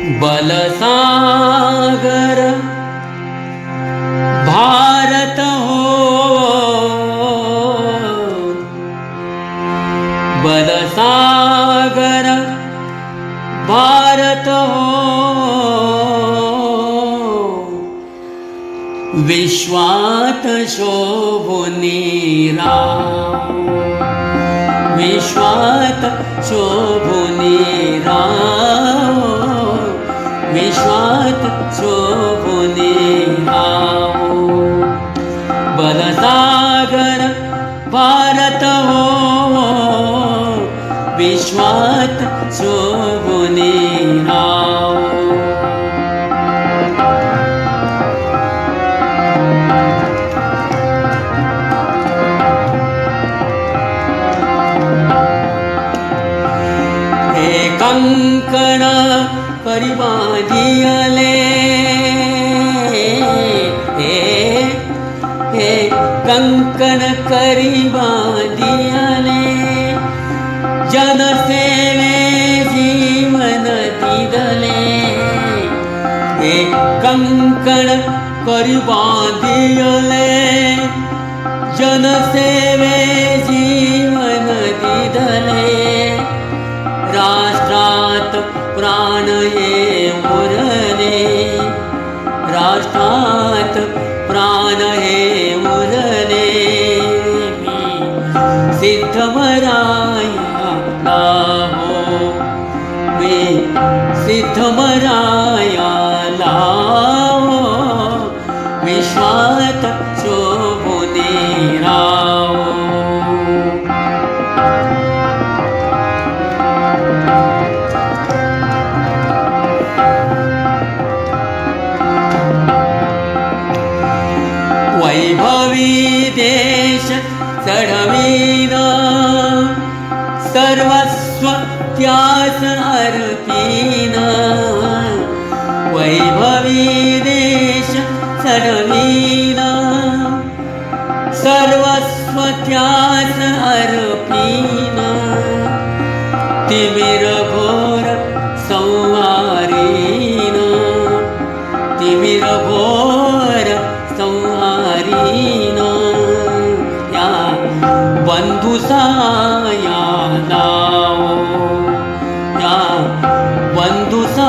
बलसागर भारत हो, बलसागर भारत हो, विश्वात शोभुनी राव, विश्वात शोभुनी राव, विश्वात शोभुनी राव. बलसागर भारत हो, विश्वात शोभुनी राव. कंकण करी बांधियले, कंकण करी बांधियले, जनसेवे जीवन दिदले. कंकण करी बांधियले, जनसेवे जीवन दिदले. राष्ट्रात प्राण ये उरले, राष्ट्रात प्राण हे उरले. मी सिद्धमरायाला हो, मी सिद्धमरायाला हो, विश्वात शोभुनी राव. वैभवी देश चढवीन, सर्वस्व त्यास अर्पीन. वैभवी देश चढवीन, सर्वस्व त्यास अर्पीन. तिमिर घोर संहारीन, तिमिर घोर संहारीन. या बंधुसायाला हो, या बंधुसायाला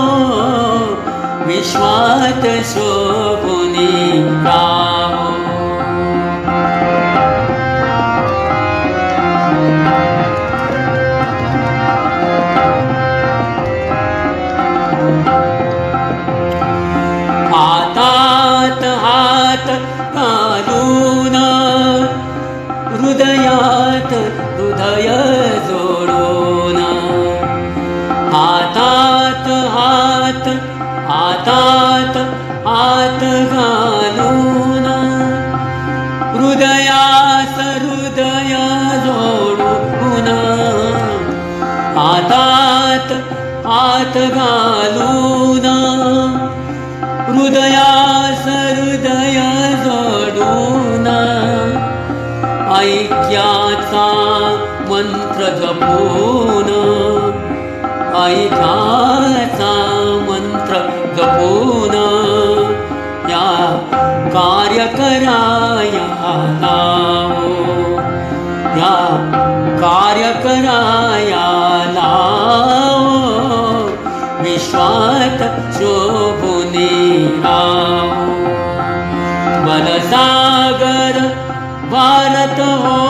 हो, विश्वात शोभुनी राव. हातात हात घालून, हृदयात हृदय जोडून. हातात हात, हातात हात घालून, हृदयास हृदय जोडून. हातात हात घालून, हृदयास हृदय जोडून. ऐक्याचा मंत्र जपून, ऐक्याचा मंत्र जपून. या कार्य करायाला हो, या कार्य करायाला हो, विश्वात शोभुनी राव. बलसागर भारत हो,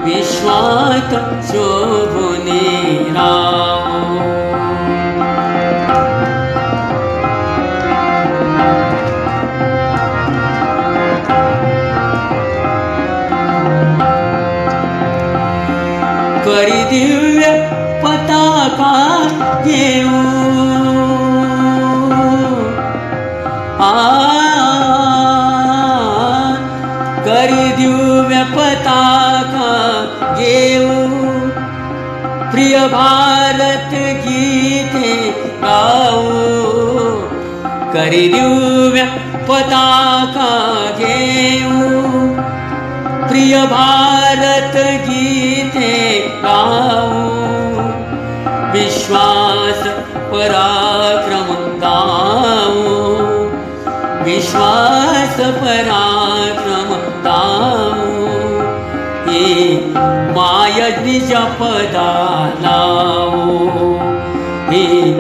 विश्वात शोभुनी राव. करी दिव्य पताका घेऊ, करी दिव्य पताका घेऊ. प्रिय भारत गीते गाऊ, करी दिव्य पताका घेऊ. प्रिय भारत गीते गाऊ. पराक्रम गावो, विश्वास पराक्रम गावो, हे माय निज पदा लावो, हे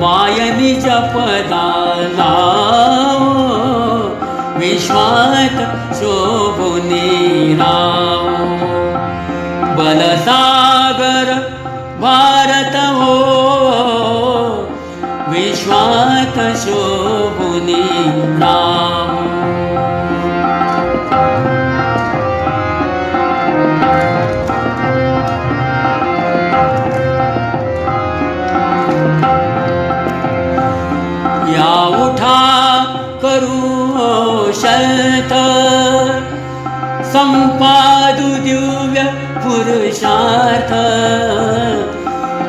माय निज पदा लावो, विश्वात शोभुनी रावो. बलसागर भारत हो, विश्वात शोभुनी रावो. या उठा करू शर्थ, संपादू दिव्य पुरुषार्थ.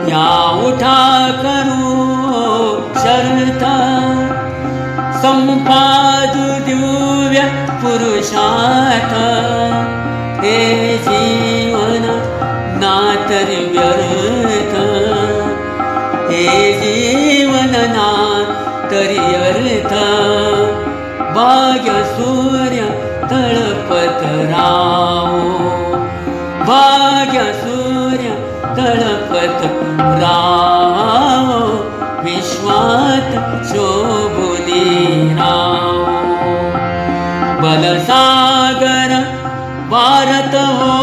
या उठा करू शर्थ, संपादू दिव्य पुरुषार्थ. हे जीवन नातर व्यर्थ, हे जीवन नातरी अर्थ. भाग्य सूर्य तळपत रावो, भाग्य सूर्य तळपत रावो, विश्वात शोभुनी रावो. बलसागर भारत हो,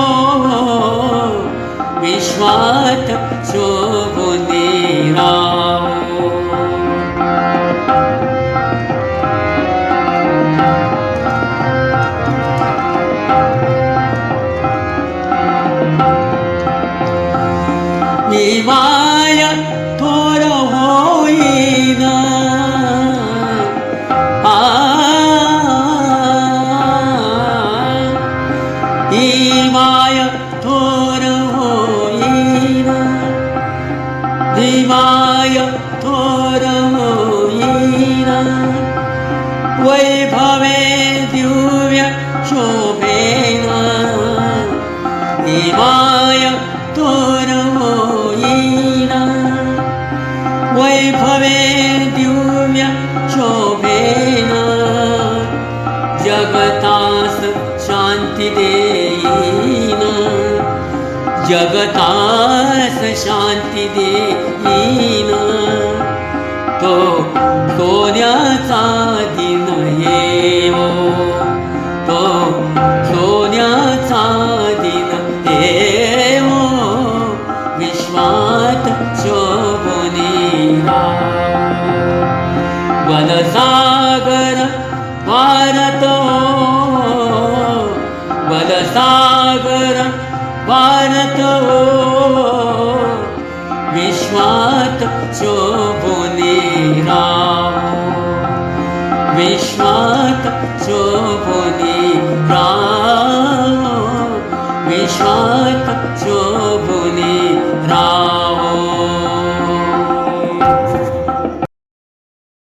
विश्वात शोभुनी रावो. ही माया थोर होईना, ही माया थोर होईना, ही माया थोर होईना. वैभवे दिव्य शोभेना, ही माया थोर होईना. वैभवे दिव्य शोभेना, जगतास शांती देईना, जगतास शांती देईना. तो सोन्याचा दिन येवो, तो सोन्याचा दिन येवो, विश्वात शोभुनी रावो. बलसागर भारत हो, बलसागर भारत हो, विश्वात शोभुनी रावो, विश्वात शोभुनी रावो, विश्वात